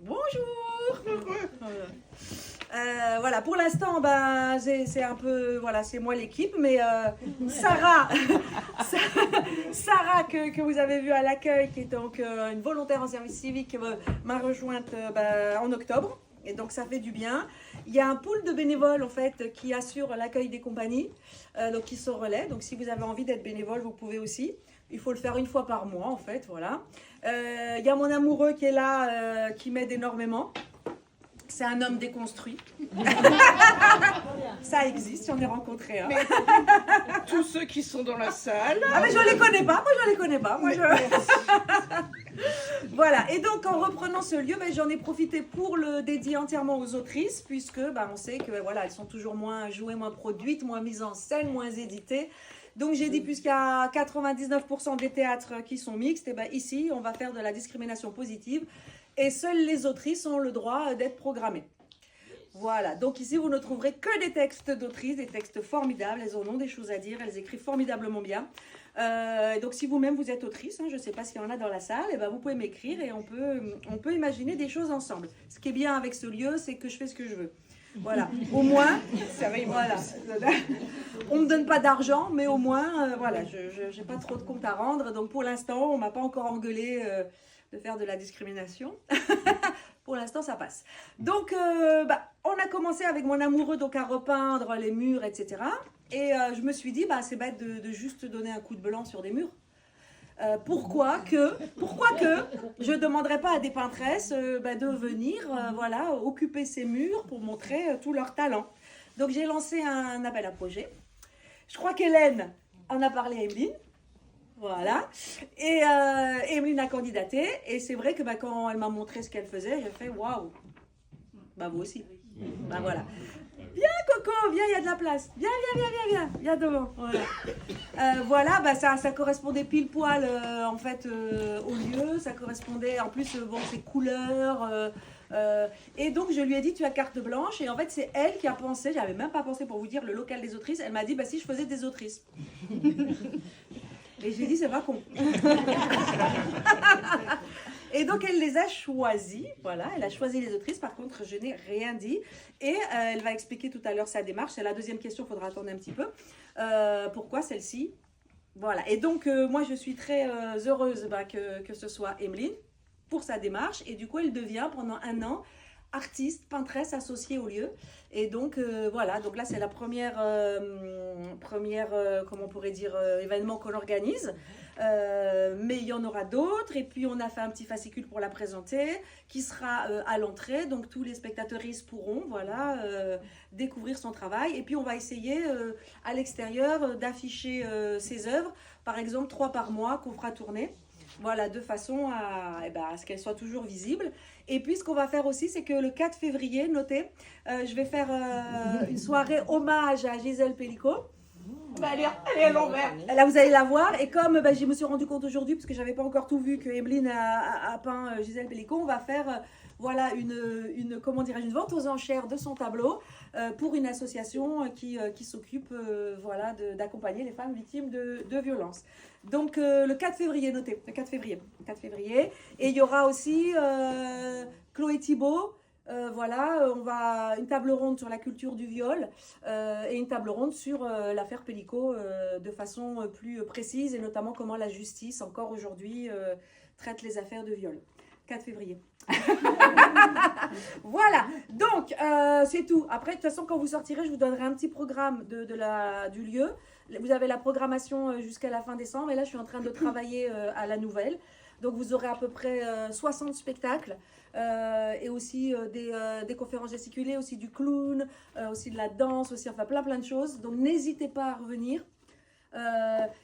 Bonjour. Voilà, pour l'instant, c'est un peu, voilà, c'est moi l'équipe, mais Sarah, Sarah que vous avez vue à l'accueil, qui est donc une volontaire en service civique, m'a rejointe en octobre, et donc ça fait du bien. Il y a un pool de bénévoles en fait qui assure l'accueil des compagnies, donc qui se relaient. Donc si vous avez envie d'être bénévole, vous pouvez aussi. Il faut le faire une fois par mois en fait, voilà. Il y a mon amoureux qui est là, qui m'aide énormément. C'est un homme déconstruit. Ça existe, j'en ai rencontré un. Tous ceux qui sont dans la salle. Ah mais je ne les connais pas, moi je les connais pas. Voilà, et donc en reprenant ce lieu, j'en ai profité pour le dédier entièrement aux autrices, puisque on sait que voilà, elles sont toujours moins jouées, moins produites, moins mises en scène, moins éditées. Donc j'ai dit, puisqu'il y a 99% des théâtres qui sont mixtes, et ici on va faire de la discrimination positive. Et seules les autrices ont le droit d'être programmées. Voilà, donc ici vous ne trouverez que des textes d'autrices, des textes formidables, elles en ont des choses à dire, elles écrivent formidablement bien. Donc si vous-même vous êtes autrice, je ne sais pas s'il y en a dans la salle, vous pouvez m'écrire et on peut imaginer des choses ensemble. Ce qui est bien avec ce lieu, c'est que je fais ce que je veux. Voilà, au moins, voilà. On ne me donne pas d'argent, mais au moins, voilà, je n'ai pas trop de comptes à rendre. Donc pour l'instant, on ne m'a pas encore engueulé de faire de la discrimination. Pour l'instant, ça passe. Donc, on a commencé avec mon amoureux donc, à repeindre les murs, etc. Et je me suis dit, c'est bête de juste donner un coup de blanc sur des murs. Pourquoi que je ne demanderais pas à des peintresses de venir occuper ces murs pour montrer tout leur talent. Donc, j'ai lancé un appel à projet. Je crois qu'Hélène en a parlé à Emeline. Voilà, et Emeline a candidaté, et c'est vrai que quand elle m'a montré ce qu'elle faisait, j'ai fait waouh, vous aussi, voilà. Viens Coco, viens, il y a de la place, viens devant, voilà. Ça correspondait pile poil en fait au lieu, ça correspondait en plus ses couleurs, et donc je lui ai dit tu as carte blanche, et en fait c'est elle qui a pensé, j'avais même pas pensé pour vous dire le local des autrices, elle m'a dit si je faisais des autrices. Et j'ai dit, c'est pas con. Et donc, elle les a choisis. Voilà, elle a choisi les autrices. Par contre, je n'ai rien dit. Et elle va expliquer tout à l'heure sa démarche. C'est la deuxième question, il faudra attendre un petit peu. Pourquoi celle-ci? Voilà. Et donc, moi, je suis très heureuse que ce soit Emeline pour sa démarche. Et du coup, elle devient pendant 1 an artiste, peintresse associée au lieu. Et donc, voilà, donc là, c'est la première comment on pourrait dire, événement qu'on organise. Mais il y en aura d'autres. Et puis, on a fait un petit fascicule pour la présenter, qui sera à l'entrée. Donc, tous les spectateuristes pourront, découvrir son travail. Et puis, on va essayer, à l'extérieur, d'afficher ses œuvres. Par exemple, 3 par mois qu'on fera tourner. Voilà, de façon à ce qu'elle soit toujours visible. Et puis, ce qu'on va faire aussi, c'est que le 4 février, notez, je vais faire une soirée hommage à Gisèle Pellicot. Elle est à l'envers. Là, vous allez la voir. Et comme je me suis rendu compte aujourd'hui, parce que je n'avais pas encore tout vu, que Emeline a peint Gisèle Pellicot, on va faire une vente aux enchères de son tableau pour une association qui s'occupe d'accompagner les femmes victimes de violences. Donc le 4 février, notez, le 4 février. Et il y aura aussi Chloé Thibault. On va une table ronde sur la culture du viol et une table ronde sur l'affaire Pellicot de façon plus précise, et notamment comment la justice encore aujourd'hui traite les affaires de viol. 4 février. Voilà, donc c'est tout. Après, de toute façon, quand vous sortirez, je vous donnerai un petit programme du lieu. Vous avez la programmation jusqu'à la fin décembre, et là, je suis en train de travailler à la nouvelle. Donc, vous aurez à peu près 60 spectacles et aussi des conférences gesticulées, aussi du clown, aussi de la danse, aussi, plein de choses. Donc, n'hésitez pas à revenir.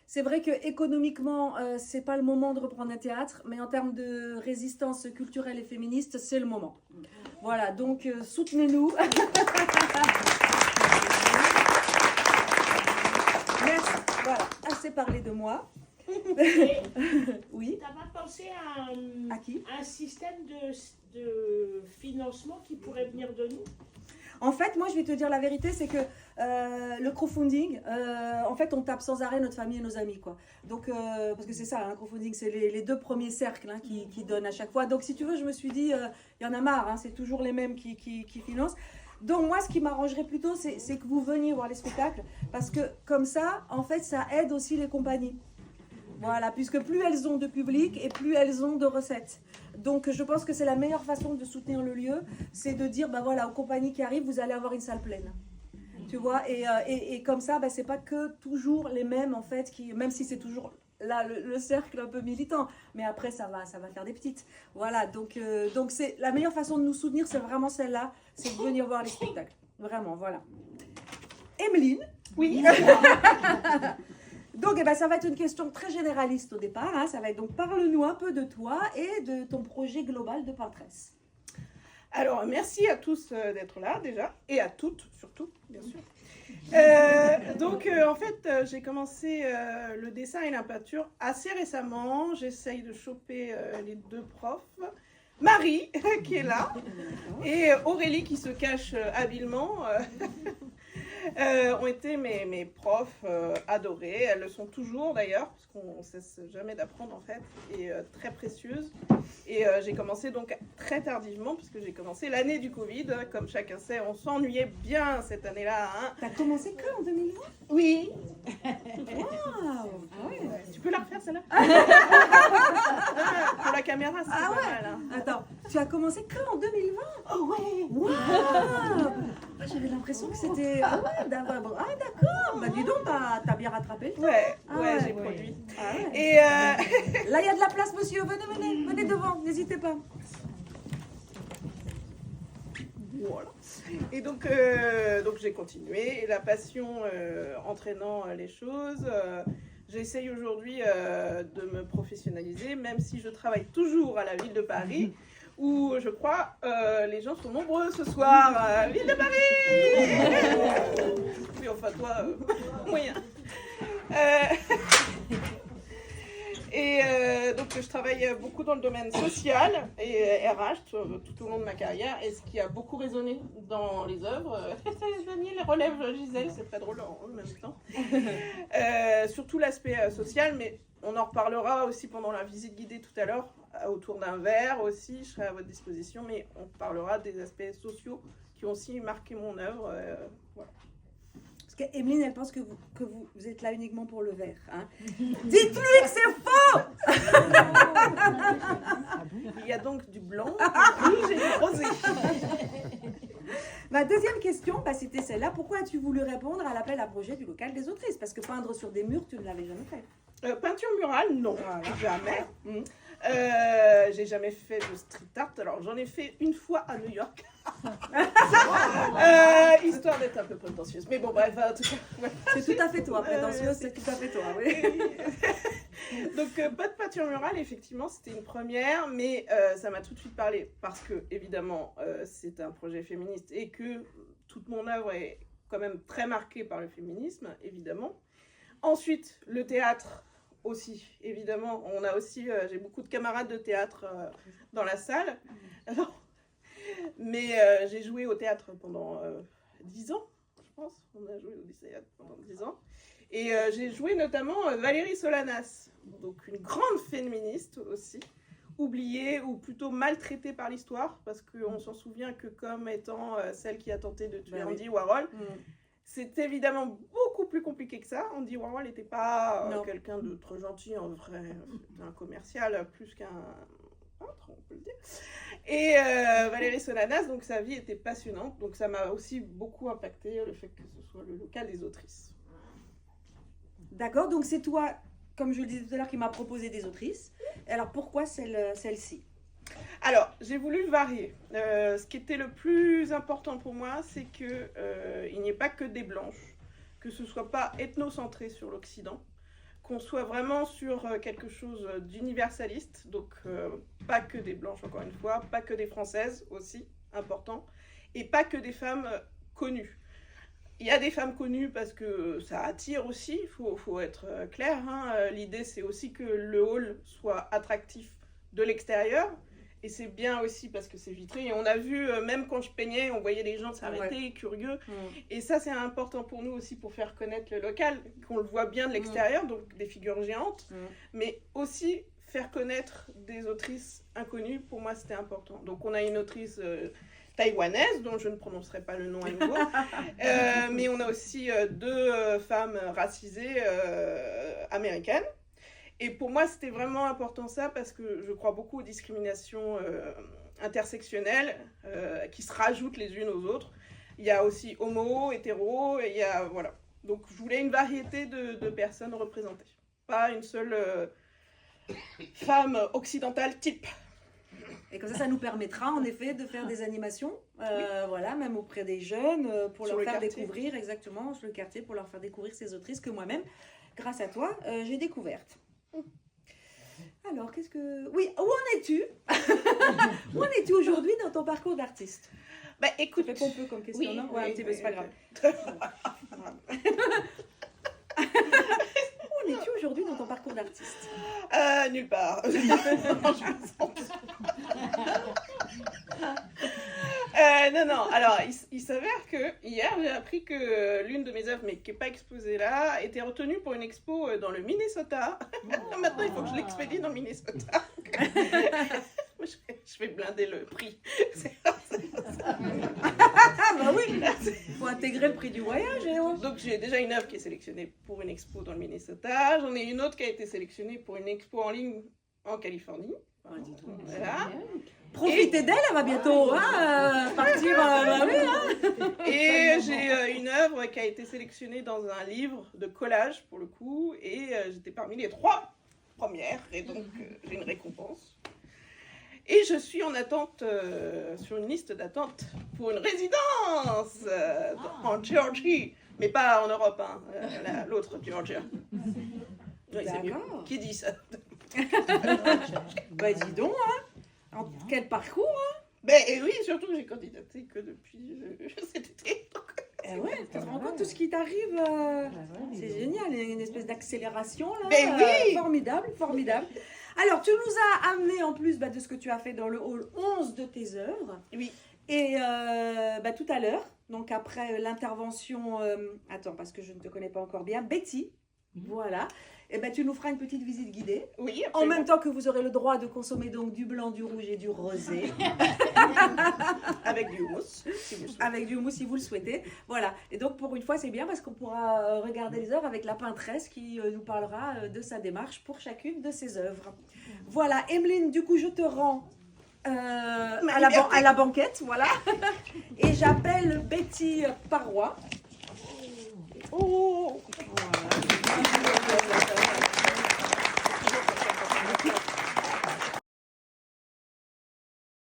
C'est vrai que économiquement, c'est pas le moment de reprendre un théâtre, mais en termes de résistance culturelle et féministe, c'est le moment. Voilà, donc soutenez-nous. Merci. Voilà, assez parlé de moi. Oui. T'as pas pensé À qui? un système de financement qui pourrait venir de nous? En fait, moi, je vais te dire la vérité, c'est que le crowdfunding, en fait, on tape sans arrêt notre famille et nos amis, quoi. Donc, parce que c'est ça, hein, crowdfunding, c'est les deux premiers cercles hein, qui donnent à chaque fois. Donc, si tu veux, je me suis dit, il y en a marre, hein, c'est toujours les mêmes qui financent. Donc, moi, ce qui m'arrangerait plutôt, c'est que vous veniez voir les spectacles, parce que comme ça, en fait, ça aide aussi les compagnies. Voilà, puisque plus elles ont de public et plus elles ont de recettes. Donc, je pense que c'est la meilleure façon de soutenir le lieu, c'est de dire, bah voilà, aux compagnies qui arrivent, vous allez avoir une salle pleine. Tu vois, et comme ça, bah, c'est pas que toujours les mêmes, en fait, même si c'est toujours là le cercle un peu militant, mais après, ça va faire des petites. Voilà, donc c'est la meilleure façon de nous soutenir, c'est vraiment celle-là, c'est de venir voir les spectacles. Vraiment, voilà. Emeline. Oui. Donc, ça va être une question très généraliste au départ. Hein. Ça va être donc, parle-nous un peu de toi et de ton projet global de peintresse. Alors, merci à tous d'être là déjà, et à toutes surtout, bien sûr. En fait, j'ai commencé le dessin et la peinture assez récemment. J'essaye de choper les deux profs. Marie, qui est là, et Aurélie, qui se cache habilement. Ont été mes profs adorés. Elles le sont toujours d'ailleurs, parce qu'on ne cesse jamais d'apprendre en fait, et très précieuses. Et j'ai commencé donc très tardivement, puisque j'ai commencé l'année du Covid. Comme chacun sait, on s'ennuyait bien cette année-là. Hein. T'as commencé que en 2020 ? Oui. Waouh. Ah ouais. Tu peux la refaire celle-là pour la caméra, c'est pas mal. Hein. Attends, tu as commencé que en 2020 ? Oh ouais. Waouh. J'avais l'impression que c'était... Ah ouais, d'accord. Bah dis donc, t'as bien rattrapé le temps. Ouais, j'ai produit. Ah ouais. Et là, il y a de la place, monsieur. Venez devant, n'hésitez pas. Voilà. Et donc j'ai continué. Et la passion entraînant les choses, j'essaye aujourd'hui de me professionnaliser, même si je travaille toujours à la ville de Paris. Où je crois les gens sont nombreux ce soir. Ville de Paris. Oui, enfin toi, moyen. Donc je travaille beaucoup dans le domaine social et RH tout au long de ma carrière. Et ce qui a beaucoup résonné dans les œuvres, Daniel relève Gisèle, c'est très drôle en même temps. Surtout l'aspect social, mais on en reparlera aussi pendant la visite guidée tout à l'heure. Autour d'un verre aussi, je serai à votre disposition, mais on parlera des aspects sociaux qui ont aussi marqué mon œuvre. Voilà. Parce qu'Emeline, elle pense que vous êtes là uniquement pour le verre. Hein. Dites-lui que c'est faux. Il y a donc du blanc, du rouge et du rosé. Ma deuxième question, c'était celle-là. Pourquoi as-tu voulu répondre à l'appel à projet du local des autrices ? Parce que peindre sur des murs, tu ne l'avais jamais fait. Peinture murale, non, jamais. J'ai jamais fait de street art. Alors j'en ai fait une fois à New York. Histoire d'être un peu prétentieuse. Mais bon, bref, en tout cas. Ouais. C'est tout à fait toi, prétentieuse, c'est tout à fait toi, oui. Donc, pas de peinture murale, effectivement, c'était une première, mais ça m'a tout de suite parlé parce que, évidemment, c'est un projet féministe et que toute mon œuvre est quand même très marquée par le féminisme, évidemment. Ensuite, le théâtre aussi, évidemment. On a aussi, j'ai beaucoup de camarades de théâtre dans la salle. Alors, mais j'ai joué au théâtre pendant 10 ans, je pense. On a joué au théâtre pendant 10 ans. Et j'ai joué notamment Valérie Solanas, donc une grande féministe aussi, oubliée ou plutôt maltraitée par l'histoire, parce qu'on s'en souvient que comme étant celle qui a tenté de tuer Andy Warhol. C'est évidemment beaucoup plus compliqué que ça. Andy Warhol n'était pas quelqu'un de très gentil en vrai, c'était un commercial plus qu'un peintre, on peut le dire. Et Valérie Solanas, donc sa vie était passionnante, donc ça m'a aussi beaucoup impacté le fait que ce soit le local des autrices. D'accord, donc c'est toi, comme je le disais tout à l'heure, qui m'a proposé des autrices. Alors pourquoi celle-ci ? Alors, j'ai voulu varier. Ce qui était le plus important pour moi, c'est qu'il n'y ait pas que des blanches, que ce ne soit pas ethnocentré sur l'Occident, qu'on soit vraiment sur quelque chose d'universaliste, donc pas que des blanches, encore une fois, pas que des françaises aussi, important, et pas que des femmes connues. Il y a des femmes connues parce que ça attire aussi, il faut être clair. Hein. L'idée, c'est aussi que le hall soit attractif de l'extérieur Et c'est bien aussi parce que c'est vitré. Et on a vu, même quand je peignais, on voyait les gens s'arrêter, curieux. Et ça, c'est important pour nous aussi pour faire connaître le local, qu'on le voit bien de l'extérieur, donc des figures géantes, mais aussi faire connaître des autrices inconnues. Pour moi, c'était important. Donc, on a une autrice taïwanaise, dont je ne prononcerai pas le nom à nouveau, mais on a aussi deux femmes racisées américaines. Et pour moi, c'était vraiment important ça, parce que je crois beaucoup aux discriminations intersectionnelles qui se rajoutent les unes aux autres. Il y a aussi homo, hétéro, et il y a, voilà. Donc, je voulais une variété de personnes représentées. Pas une seule femme occidentale type. Et comme ça nous permettra en effet de faire des animations, voilà, même auprès des jeunes, pour Sur leur le faire quartier. découvrir, exactement, sur le quartier, pour leur faire découvrir ces autrices que moi-même, grâce à toi, j'ai découvertes. Alors, qu'est-ce que... Oui, où en es-tu? Où en es-tu aujourd'hui dans ton parcours d'artiste? Bah, écoute... Ça fait pompeux comme question, non? Ouais, un petit peu, c'est pas grave. Où en es-tu aujourd'hui dans ton parcours d'artiste? Nulle part. Non, je plaisante. Non. Alors, il s'avère que hier, j'ai appris que l'une de mes œuvres, mais qui n'est pas exposée là, était retenue pour une expo dans le Minnesota. Maintenant, il faut que je l'expédie dans le Minnesota. Moi, je vais blinder le prix. Ah bah oui, faut intégrer le prix du voyage. Donc j'ai déjà une œuvre qui est sélectionnée pour une expo dans le Minnesota. J'en ai une autre qui a été sélectionnée pour une expo en ligne en Californie. Voilà. Profitez d'elle, elle va bientôt partir. Oui, hein. Et j'ai une œuvre qui a été sélectionnée dans un livre de collage pour le coup. Et j'étais parmi les 3 premières. Et donc j'ai une récompense. Et je suis en attente, sur une liste d'attente pour une résidence en Géorgie, mais pas en Europe, hein, l'autre Georgia. Oui, c'est mieux. Qui dit ça? Bah dis donc, hein. Quel parcours, hein. Ben oui, surtout que j'ai candidaté que depuis cet été. Ouais, tu te rends compte de ce qui t'arrive, c'est génial, il y a une espèce d'accélération là. Ben oui. Formidable, formidable. Alors, tu nous as amené en plus de ce que tu as fait dans le hall 11 de tes œuvres. Oui. Et tout à l'heure, donc après l'intervention, attends, parce que je ne te connais pas encore bien, Betty, voilà. Et tu nous feras une petite visite guidée. Oui, absolument. En même temps que vous aurez le droit de consommer donc du blanc, du rouge et du rosé. Avec du houmous, si vous le souhaitez. Avec du houmous, si vous le souhaitez. Voilà. Et donc, pour une fois, c'est bien parce qu'on pourra regarder les œuvres avec la peintresse qui nous parlera de sa démarche pour chacune de ses œuvres. Voilà. Emeline, du coup, je te rends à la banquette. Voilà. Et j'appelle Betty Parois. Oh. Voilà.